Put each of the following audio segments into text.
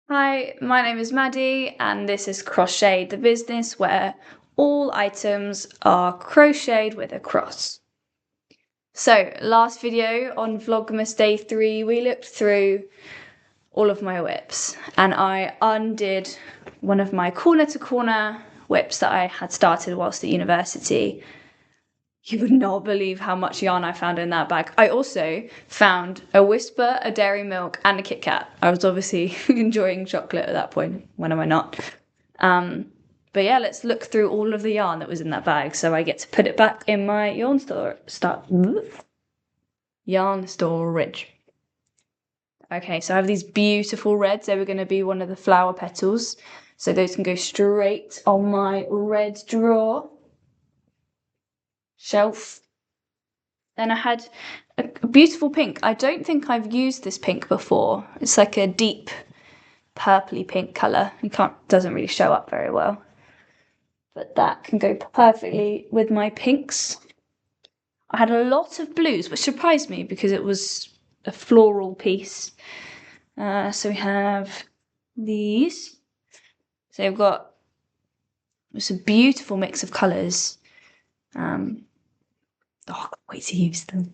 Hi, my name is Maddie and this is Crochet, the business where all items are crocheted with a cross. So last video on Vlogmas day 3 we looked through all of my whips and I undid one of my corner to corner whips that I had started whilst at university. You would not believe how much yarn I found in that bag. I also found a Whisper, a Dairy Milk, and a Kit Kat. I was obviously enjoying chocolate at that point. When am I not? But yeah, let's look through all of the yarn that was in that bag so I get to put it back in my yarn storage. Okay, so I have these beautiful reds. They were going to be one of the flower petals. So those can go straight on my red drawer shelf. Then I had a beautiful pink. I don't think I've used this pink before. It's like a deep purpley pink colour. Doesn't really show up very well. But that can go perfectly with my pinks. I had a lot of blues, which surprised me because it was a floral piece. So we have these. So we've got it's a beautiful mix of colours. I can't wait to use them.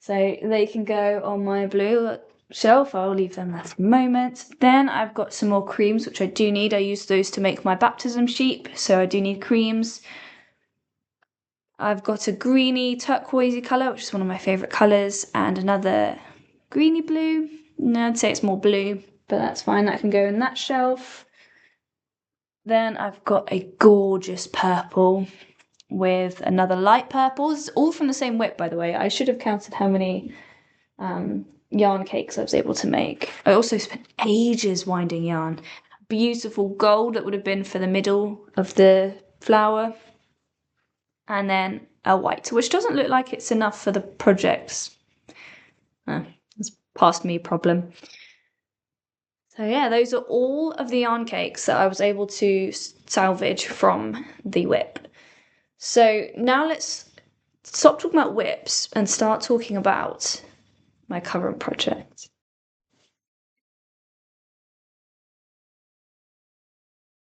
So they can go on my blue shelf. I'll leave them there for a moment. Then I've got some more creams, which I do need. I use those to make my baptism sheep, so I do need creams. I've got a greeny turquoisey colour, which is one of my favourite colours, and another greeny blue. No, I'd say it's more blue, but that's fine. That can go in that shelf. Then I've got a gorgeous purple with another light purple. It's all from the same whip, by the way. I should have counted how many yarn cakes I was able to make. I also spent ages winding yarn. Beautiful gold that would have been for the middle of the flower. And then a white, which doesn't look like it's enough for the projects. It's past me problem. So yeah, those are all of the yarn cakes that I was able to salvage from the whip. So now let's stop talking about whips and start talking about my current project.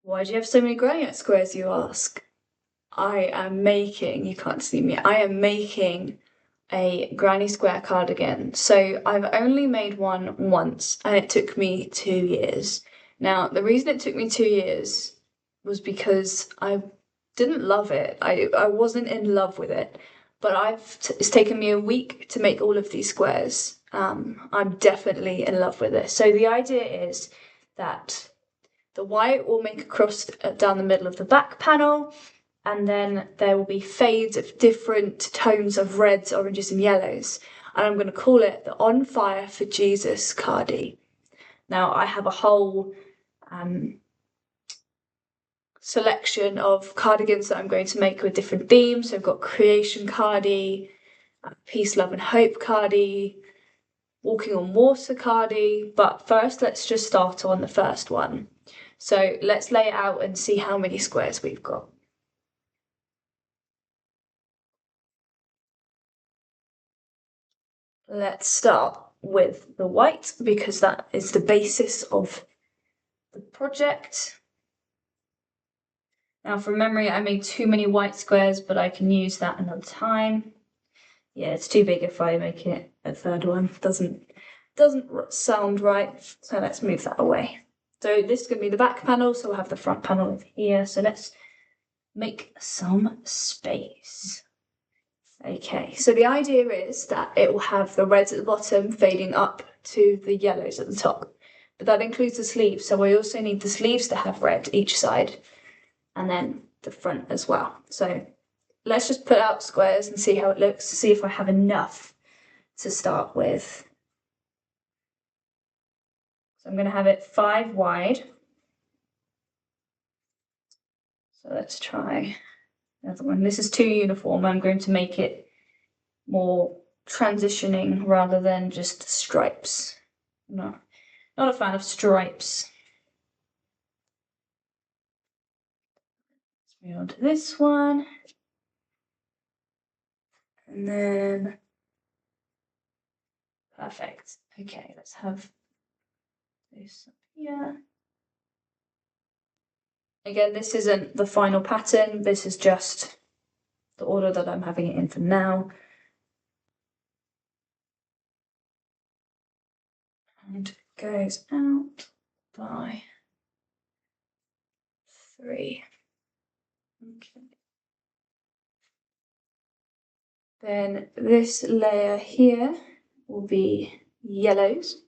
Why do you have so many granite squares, you ask? I am making, you can't see me, I am making a granny square cardigan. So I've only made one once and it took me 2 years. Now, the reason it took me 2 years was because I didn't love it. I wasn't in love with it, but it's taken me a week to make all of these squares. I'm definitely in love with this. So the idea is that the white will make a cross down the middle of the back panel, and then there will be fades of different tones of reds, oranges, and yellows. And I'm going to call it the On Fire for Jesus cardi. Now, I have a whole selection of cardigans that I'm going to make with different themes. So I've got Creation cardi, Peace, Love, and Hope cardi, Walking on Water cardi. But first, let's just start on the first one. So let's lay it out and see how many squares we've got. Let's start with the white because that is the basis of the project. Now from memory I made too many white squares, but I can use that another time. Yeah, it's too big if I make it a third one. Doesn't sound right, so let's move that away. So this is going to be the back panel, so we'll have the front panel over here. So let's make some space. Okay, so the idea is that it will have the reds at the bottom fading up to the yellows at the top. But that includes the sleeves, so I also need the sleeves to have red each side, and then the front as well. So let's just put out squares and see how it looks, to see if I have enough to start with. So I'm going to have it 5 wide. So let's try another one. This is too uniform. I'm going to make it more transitioning rather than just stripes. No, not a fan of stripes. Let's move on to this one. And then, perfect. Okay, let's have this up here. Again, this isn't the final pattern, this is just the order that I'm having it in for now. And it goes out by 3. Okay. Then this layer here will be yellows.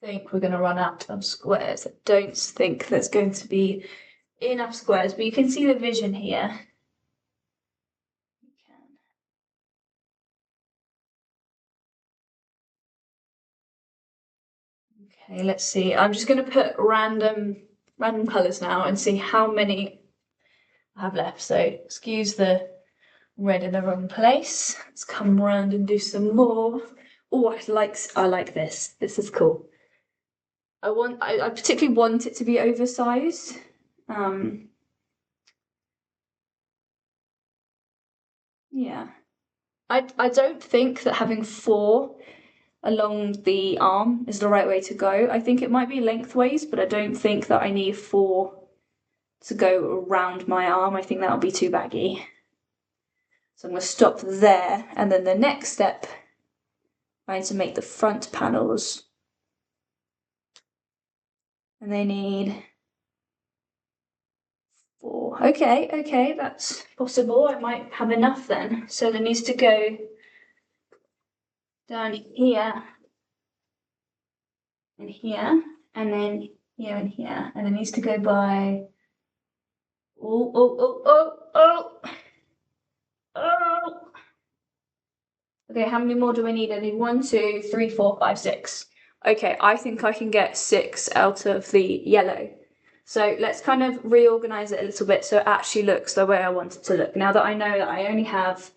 I think we're going to run out of squares. I don't think there's going to be enough squares, but you can see the vision here. Okay, let's see. I'm just going to put random colours now and see how many I have left. So excuse the red in the wrong place. Let's come around and do some more. Oh, I like this. This is cool. I particularly want it to be oversized. Yeah. I don't think that having 4 along the arm is the right way to go. I think it might be lengthways, but I don't think that I need 4 to go around my arm. I think that'll be too baggy. So I'm going to stop there, and then the next step, I need to make the front panels. And they need 4. Okay, that's possible. I might have enough then. So there needs to go down here, and here, and then here and here, and it needs to go by. Oh. Okay, how many more do I need? I need 1, 2, 3, 4, 5, 6. Okay, I think I can get 6 out of the yellow. So let's kind of reorganize it a little bit so it actually looks the way I want it to look. Now that I know that I only have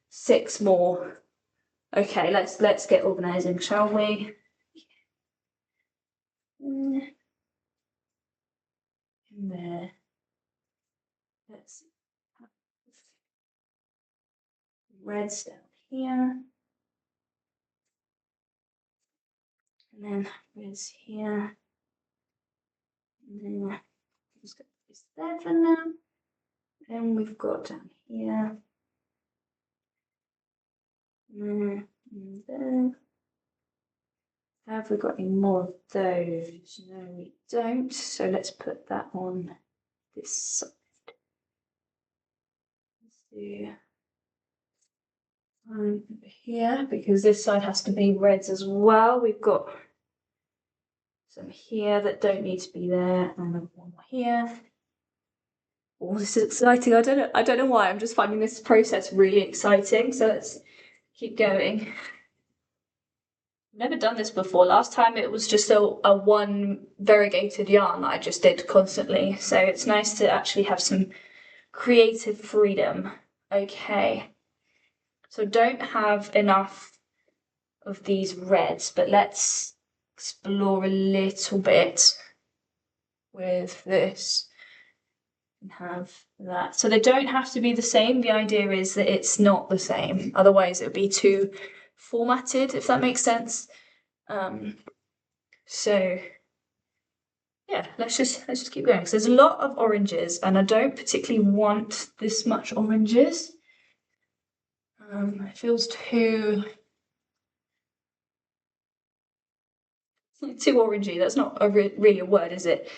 6 more. Okay, let's get organizing, shall we? In there. Let's have reds down here. And then reds here. And then just got this there for now. Then we've got down here. And there. Have we got any more of those? No, we don't. So let's put that on this side. Let's do over here, because this side has to be reds as well. We've got some here that don't need to be there, and then one more here. Oh, this is exciting. I don't know why. I'm just finding this process really exciting. So let's keep going. Never done this before. Last time it was just a one variegated yarn that I just did constantly. So it's nice to actually have some creative freedom. Okay. So don't have enough of these reds, but let's explore a little bit with this and have that. So they don't have to be the same. The idea is that it's not the same. Otherwise it would be too formatted, if that makes sense. So yeah, let's just keep going. So there's a lot of oranges, and I don't particularly want this much oranges. It feels too orangey. That's not really a word, is it?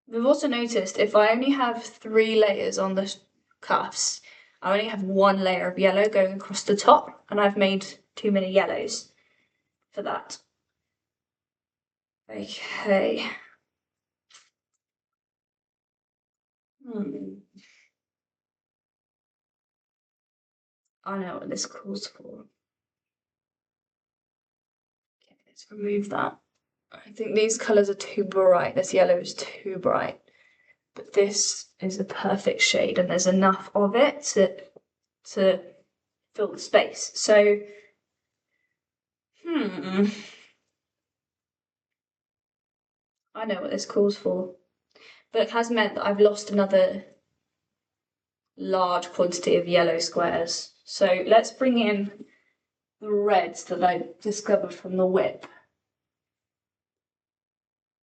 We've also noticed if I only have 3 layers on the cuffs, I only have 1 layer of yellow going across the top, and I've made too many yellows for that. Okay. I know what this calls for. Okay, let's remove that. I think these colours are too bright. This yellow is too bright. But this is a perfect shade, and there's enough of it to fill the space. So, I know what this calls for. But it has meant that I've lost another large quantity of yellow squares. So let's bring in the reds that I discovered from the whip.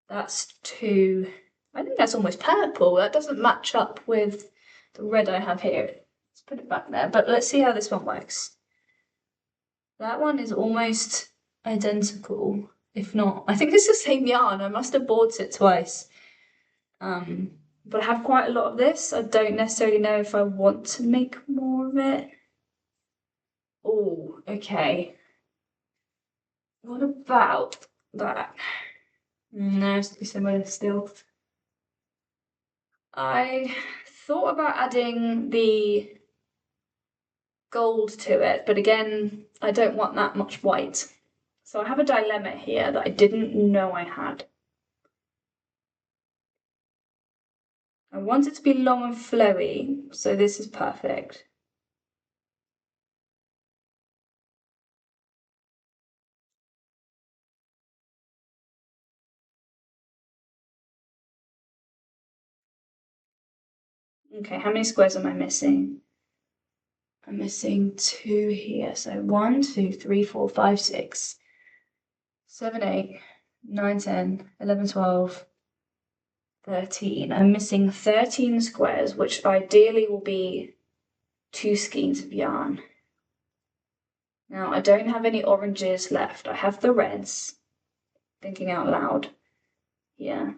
That's 2. I think that's almost purple. That doesn't match up with the red I have here. Let's put it back there, but let's see how this one works. That one is almost identical, if not. I think it's the same yarn. I must have bought it twice. But I have quite a lot of this. I don't necessarily know if I want to make more of it. Oh, okay. What about that? No, it's similar still. I thought about adding the gold to it, but again, I don't want that much white. So I have a dilemma here that I didn't know I had. I want it to be long and flowy, so this is perfect. Okay, how many squares am I missing? I'm missing 2 here, so 1, 2, 3, 4, 5, 6, 7, 8, 9, 10, 11, 12, 13. I'm missing 13 squares, which ideally will be 2 skeins of yarn. Now, I don't have any oranges left. I have the reds, thinking out loud. Yeah.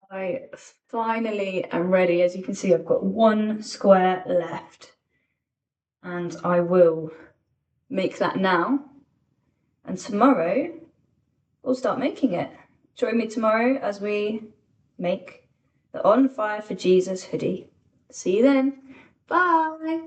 I finally am ready. As you can see, I've got 1 square left. And I will make that now. And tomorrow, we'll start making it. Join me tomorrow as we make the On Fire for Jesus hoodie. See you then. Bye.